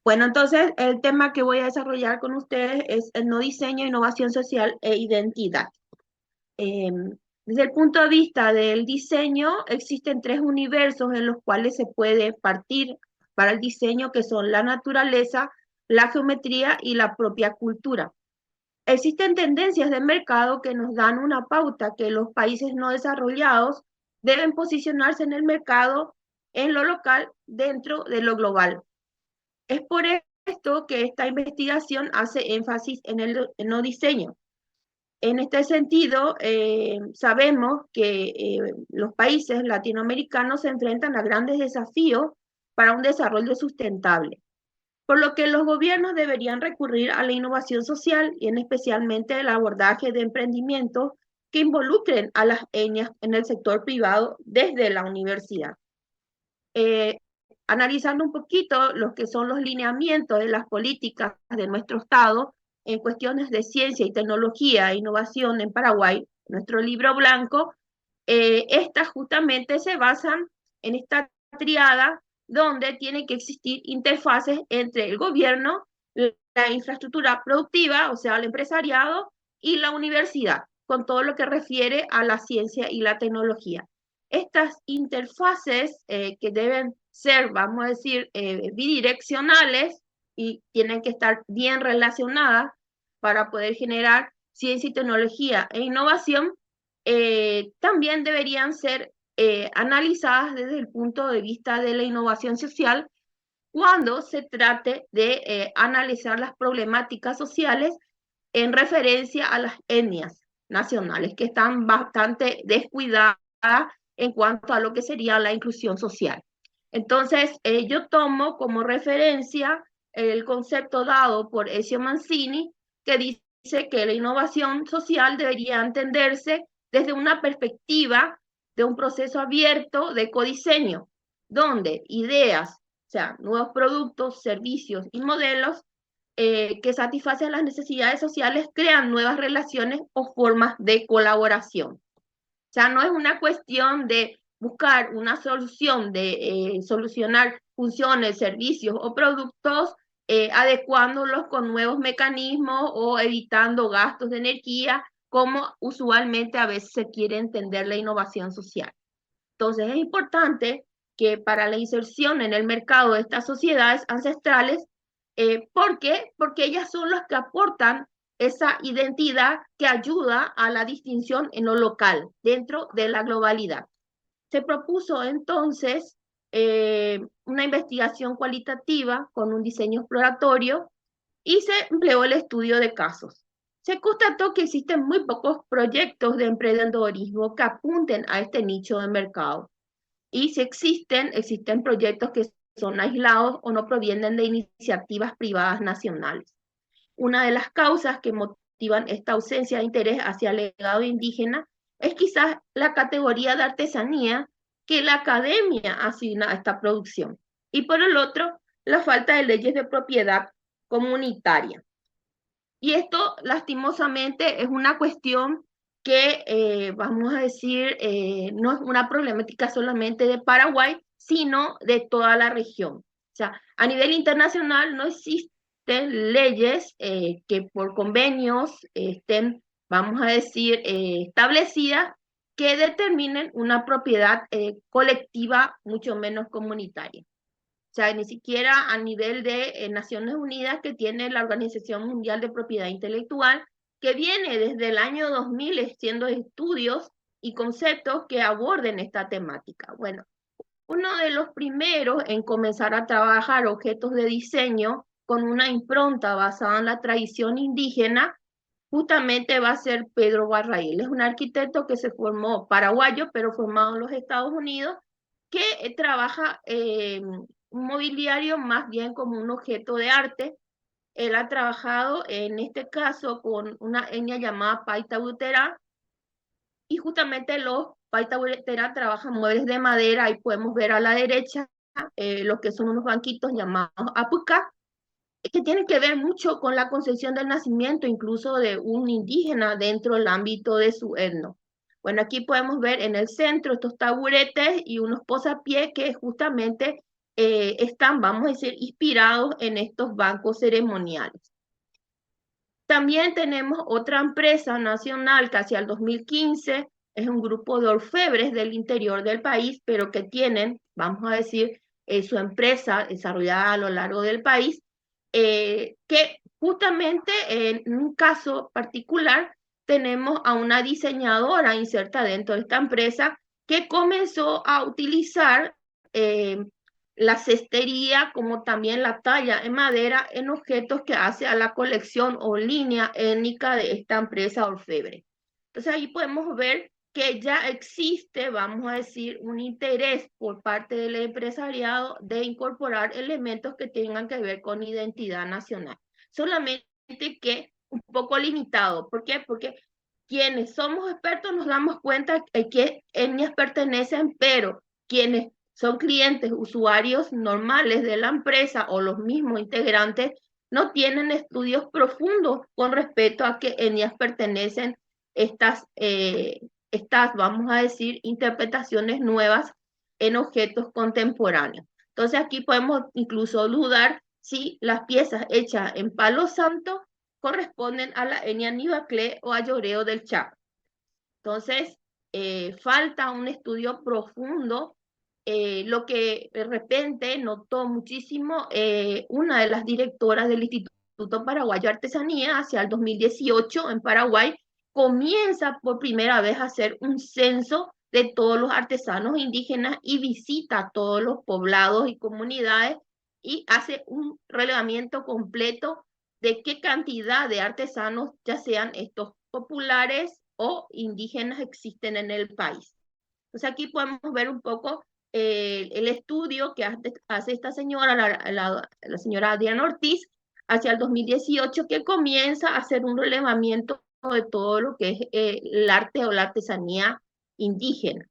Bueno, entonces el tema que voy a desarrollar con ustedes es el no diseño, innovación social e identidad. Eh, Desde el punto de vista del diseño, existen tres universos en los cuales se puede partir para el diseño, que son la naturaleza, la geometría y la propia cultura. Existen tendencias de mercado que nos dan una pauta que los países no desarrollados deben posicionarse en el mercado, en lo local, dentro de lo global. Es por esto que esta investigación hace énfasis en el no diseño. En este sentido, sabemos que los países latinoamericanos se enfrentan a grandes desafíos para un desarrollo sustentable, por lo que los gobiernos deberían recurrir a la innovación social y en especialmente el abordaje de emprendimientos que involucren a las etnias en el sector privado desde la universidad. eh, Analizando un poquito lo que son los lineamientos de las políticas de nuestro Estado en cuestiones de ciencia y tecnología e innovación en Paraguay, nuestro libro blanco, estas justamente se basan en esta triada donde tiene que existir interfaces entre el gobierno, la infraestructura productiva, o sea, el empresariado, y la universidad, con todo lo que refiere a la ciencia y la tecnología. Estas interfaces que deben ser, vamos a decir, bidireccionales y tienen que estar bien relacionadas para poder generar ciencia y tecnología e innovación, también deberían ser analizadas desde el punto de vista de la innovación social cuando se trate de analizar las problemáticas sociales en referencia a las etnias nacionales, que están bastante descuidadas en cuanto a lo que sería la inclusión social. Entonces, yo tomo como referencia el concepto dado por Ezio Mancini, que dice que la innovación social debería entenderse desde una perspectiva de un proceso abierto de codiseño, donde ideas, o sea, nuevos productos, servicios y modelos que satisfacen las necesidades sociales crean nuevas relaciones o formas de colaboración. O sea, no es una cuestión de buscar una solución, de solucionar funciones, servicios o productos, adecuándolos con nuevos mecanismos o evitando gastos de energía, como usualmente a veces se quiere entender la innovación social. Entonces es importante que para la inserción en el mercado de estas sociedades ancestrales, ¿por qué? Porque ellas son las que aportan esa identidad que ayuda a la distinción en lo local, dentro de la globalidad. Se propuso entonces una investigación cualitativa con un diseño exploratorio y se empleó el estudio de casos. Se constató que existen muy pocos proyectos de emprendedorismo que apunten a este nicho de mercado. Y si existen proyectos que son aislados o no provienen de iniciativas privadas nacionales. Una de las causas que motivan esta ausencia de interés hacia el legado indígena es quizás la categoría de artesanía que la academia asigna a esta producción. Y por el otro, la falta de leyes de propiedad comunitaria. Y esto, lastimosamente, es una cuestión que, vamos a decir, no es una problemática solamente de Paraguay, sino de toda la región. O sea, a nivel internacional no existen leyes que por convenios estén, vamos a decir, establecidas que determinen una propiedad colectiva, mucho menos comunitaria. O sea, ni siquiera a nivel de Naciones Unidas, que tiene la Organización Mundial de Propiedad Intelectual, que viene desde el año 2000 haciendo estudios y conceptos que aborden esta temática. Bueno, uno de los primeros en comenzar a trabajar objetos de diseño con una impronta basada en la tradición indígena, justamente va a ser Pedro Barraíl. Es un arquitecto que se formó paraguayo, pero formado en los Estados Unidos, que trabaja un mobiliario más bien como un objeto de arte. Él ha trabajado en este caso con una etnia llamada Paita Butera, y justamente los Paita Butera trabajan muebles de madera. Ahí podemos ver a la derecha lo que son unos banquitos llamados apuca, que tiene que ver mucho con la concepción del nacimiento, incluso de un indígena dentro del ámbito de su etno. Bueno, aquí podemos ver en el centro estos taburetes y unos posapiés que justamente están, vamos a decir, inspirados en estos bancos ceremoniales. También tenemos otra empresa nacional que hacia el 2015 es un grupo de orfebres del interior del país, pero que tienen, vamos a decir, su empresa desarrollada a lo largo del país, que justamente en un caso particular tenemos a una diseñadora inserta dentro de esta empresa que comenzó a utilizar la cestería como también la talla en madera en objetos que hace a la colección o línea étnica de esta empresa orfebre. Entonces ahí podemos ver que ya existe, vamos a decir, un interés por parte del empresariado de incorporar elementos que tengan que ver con identidad nacional. Solamente que un poco limitado. ¿Por qué? Porque quienes somos expertos nos damos cuenta que qué etnias pertenecen, pero quienes son clientes, usuarios normales de la empresa o los mismos integrantes no tienen estudios profundos con respecto a qué etnias pertenecen estas, vamos a decir, interpretaciones nuevas en objetos contemporáneos. Entonces aquí podemos incluso dudar si las piezas hechas en Palo Santo corresponden a la etnia Nivaclé o a Lloreo del Chaco. Entonces, falta un estudio profundo. Lo que de repente notó muchísimo una de las directoras del Instituto Paraguayo de Artesanía hacia el 2018 en Paraguay, comienza por primera vez a hacer un censo de todos los artesanos indígenas y visita todos los poblados y comunidades y hace un relevamiento completo de qué cantidad de artesanos, ya sean estos populares o indígenas, existen en el país. Entonces aquí podemos ver un poco el estudio que hace esta señora, la señora Adriana Ortiz, hacia el 2018, que comienza a hacer un relevamiento de todo lo que es el arte o la artesanía indígena.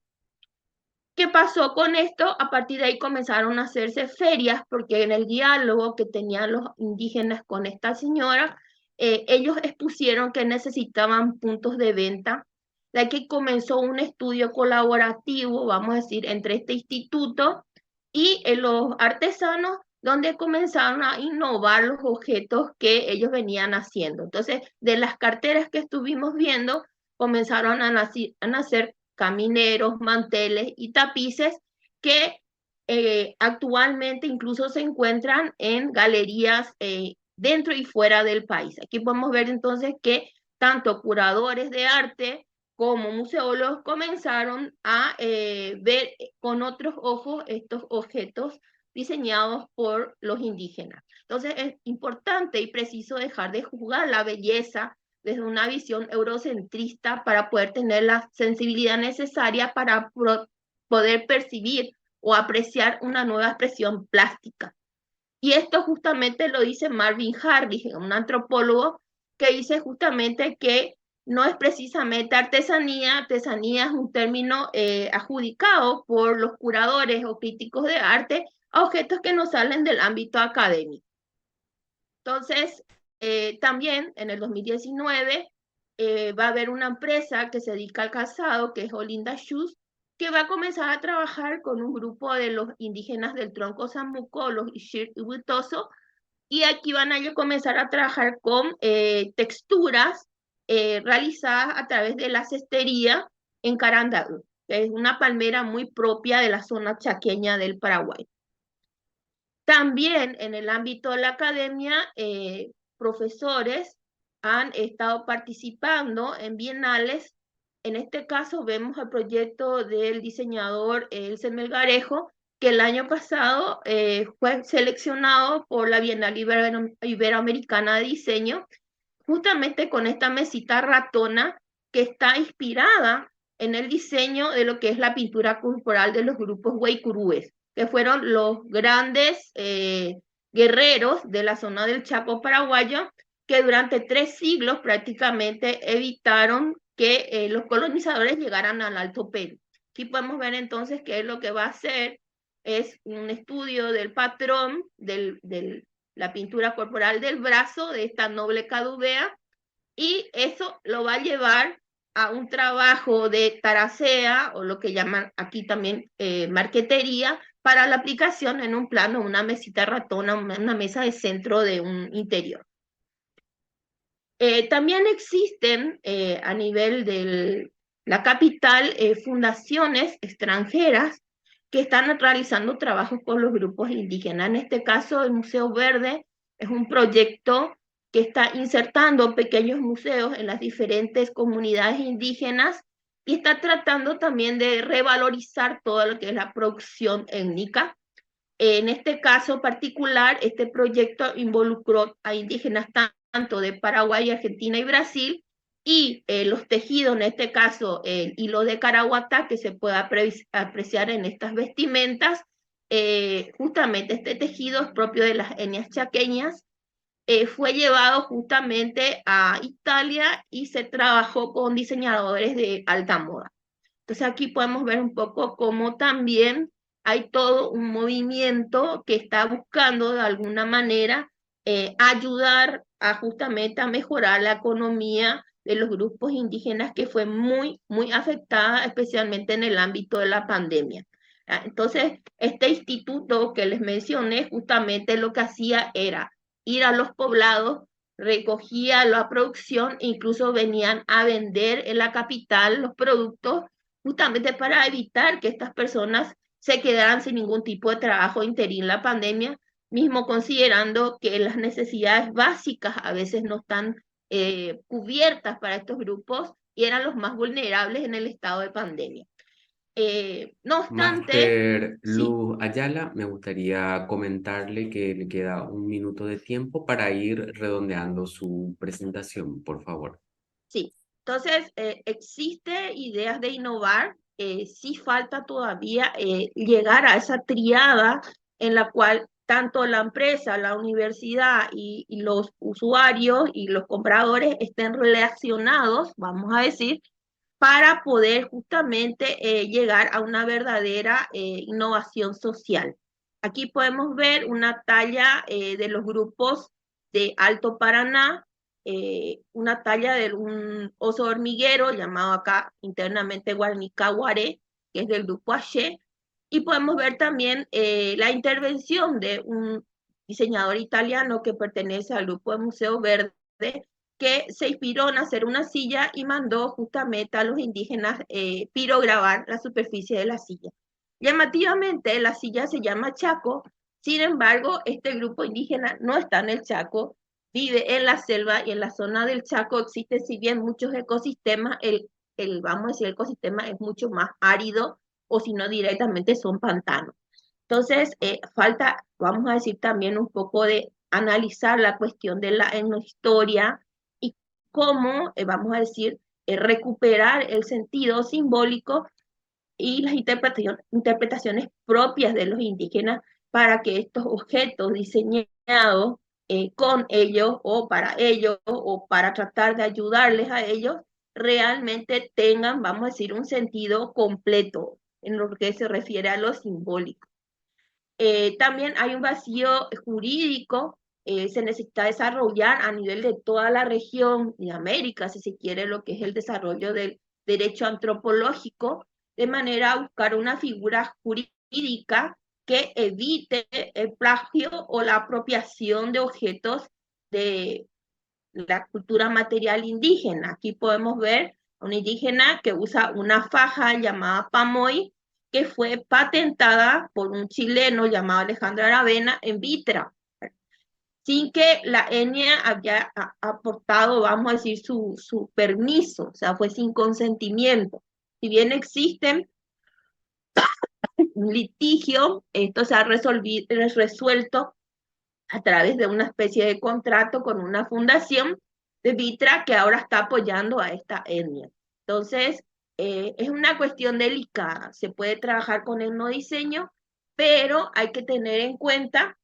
¿Qué pasó con esto? A partir de ahí comenzaron a hacerse ferias, porque en el diálogo que tenían los indígenas con esta señora, ellos expusieron que necesitaban puntos de venta, de que comenzó un estudio colaborativo, vamos a decir, entre este instituto y los artesanos, donde comenzaron a innovar los objetos que ellos venían haciendo. Entonces, de las carteras que estuvimos viendo, comenzaron a nacer camineros, manteles y tapices que actualmente incluso se encuentran en galerías dentro y fuera del país. Aquí podemos ver entonces que tanto curadores de arte como museólogos comenzaron a ver con otros ojos estos objetos diseñados por los indígenas. Entonces es importante y preciso dejar de juzgar la belleza desde una visión eurocentrista para poder tener la sensibilidad necesaria para poder percibir o apreciar una nueva expresión plástica. Y esto justamente lo dice Marvin Harris, un antropólogo, que dice justamente que no es precisamente artesanía, artesanía es un término adjudicado por los curadores o críticos de arte a objetos que no salen del ámbito académico. Entonces, también en el 2019 va a haber una empresa que se dedica al calzado, que es Olinda Shoes, que va a comenzar a trabajar con un grupo de los indígenas del tronco Samuco, los Ishir y Huitoso, y aquí van a comenzar a trabajar con texturas realizadas a través de la cestería en Carandú, que es una palmera muy propia de la zona chaqueña del Paraguay. También en el ámbito de la academia, profesores han estado participando en bienales. En este caso vemos el proyecto del diseñador Elsen Melgarejo, que el año pasado fue seleccionado por la Bienal Iberoamericana de Diseño, justamente con esta mesita ratona que está inspirada en el diseño de lo que es la pintura corporal de los grupos Guaycurúes, que fueron los grandes guerreros de la zona del Chaco paraguayo, que durante 3 siglos prácticamente evitaron que los colonizadores llegaran al Alto Perú. Aquí podemos ver entonces qué es lo que va a hacer, es un estudio del patrón de la pintura corporal del brazo de esta noble cadubea, y eso lo va a llevar a un trabajo de taracea, o lo que llaman aquí también marquetería, para la aplicación en un plano, una mesita ratona, una mesa de centro de un interior. También existen a nivel de la capital fundaciones extranjeras que están realizando trabajos con los grupos indígenas. En este caso, el Museo Verde es un proyecto que está insertando pequeños museos en las diferentes comunidades indígenas y está tratando también de revalorizar todo lo que es la producción étnica. En este caso particular, este proyecto involucró a indígenas tanto de Paraguay, Argentina y Brasil, y los tejidos, en este caso el hilo de caraguatá, que se puede apreciar en estas vestimentas. Justamente este tejido es propio de las etnias chaqueñas. Fue llevado justamente a Italia y se trabajó con diseñadores de alta moda. Entonces aquí podemos ver un poco cómo también hay todo un movimiento que está buscando de alguna manera ayudar a justamente a mejorar la economía de los grupos indígenas que fue muy, muy afectada, especialmente en el ámbito de la pandemia. Entonces, este instituto que les mencioné justamente lo que hacía era ir a los poblados, recogía la producción, incluso venían a vender en la capital los productos justamente para evitar que estas personas se quedaran sin ningún tipo de trabajo interino en la pandemia, mismo considerando que las necesidades básicas a veces no están cubiertas para estos grupos y eran los más vulnerables en el estado de pandemia. No obstante, Máster sí, Luz Ayala, me gustaría comentarle que le queda un minuto de tiempo para ir redondeando su presentación, por favor. sí. Entonces, existe ideas de innovar, sí falta todavía llegar a esa triada en la cual tanto la empresa, la universidad y los usuarios y los compradores estén relacionados, vamos a decir, para poder justamente llegar a una verdadera innovación social. Aquí podemos ver una talla de los grupos de Alto Paraná, una talla de un oso hormiguero llamado acá internamente Guarnicaguaré, que es del grupo H, y podemos ver también la intervención de un diseñador italiano que pertenece al grupo de Museo Verde, que se inspiró en hacer una silla y mandó justamente a los indígenas pirograbar la superficie de la silla. Llamativamente, la silla se llama Chaco, sin embargo, este grupo indígena no está en el Chaco, vive en la selva y en la zona del Chaco existen, si bien muchos ecosistemas, vamos a decir, el ecosistema es mucho más árido o si no directamente son pantanos. Entonces, falta, vamos a decir, también un poco de analizar la cuestión de la etnohistoria y cómo, vamos a decir, recuperar el sentido simbólico y las interpretaciones propias de los indígenas para que estos objetos diseñados con ellos o para tratar de ayudarles a ellos realmente tengan, vamos a decir, un sentido completo en lo que se refiere a lo simbólico. También hay un vacío jurídico, se necesita desarrollar a nivel de toda la región de América, si se quiere, lo que es el desarrollo del derecho antropológico, de manera a buscar una figura jurídica que evite el plagio o la apropiación de objetos de la cultura material indígena. Aquí podemos ver a un indígena que usa una faja llamada pamoy, que fue patentada por un chileno llamado Alejandro Aravena en Vitra, sin que la etnia haya aportado, vamos a decir, su permiso, o sea, fue sin consentimiento. Si bien existen un litigio, esto se ha resuelto a través de una especie de contrato con una fundación de Vitra que ahora está apoyando a esta etnia. Entonces, es una cuestión delicada. Se puede trabajar con el no diseño, pero hay que tener en cuenta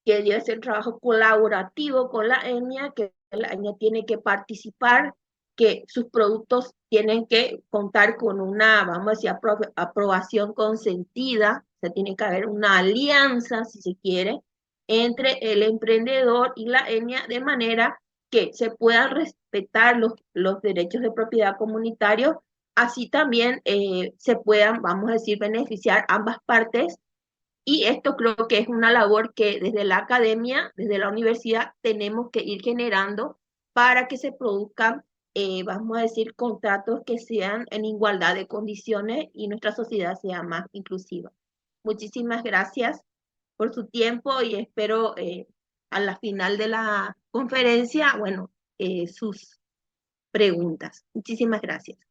que debe ser un trabajo colaborativo con la etnia, que la etnia tiene que participar, que sus productos tienen que contar con una, vamos a decir, aprobación consentida, o sea, tiene que haber una alianza, si se quiere, entre el emprendedor y la etnia, de manera que se puedan respetar los derechos de propiedad comunitarios, así también se puedan, vamos a decir, beneficiar ambas partes. Y esto creo que es una labor que desde la academia, desde la universidad, tenemos que ir generando para que se produzcan, vamos a decir, contratos que sean en igualdad de condiciones y nuestra sociedad sea más inclusiva. Muchísimas gracias por su tiempo y espero a la final de la conferencia, bueno, sus preguntas. Muchísimas gracias.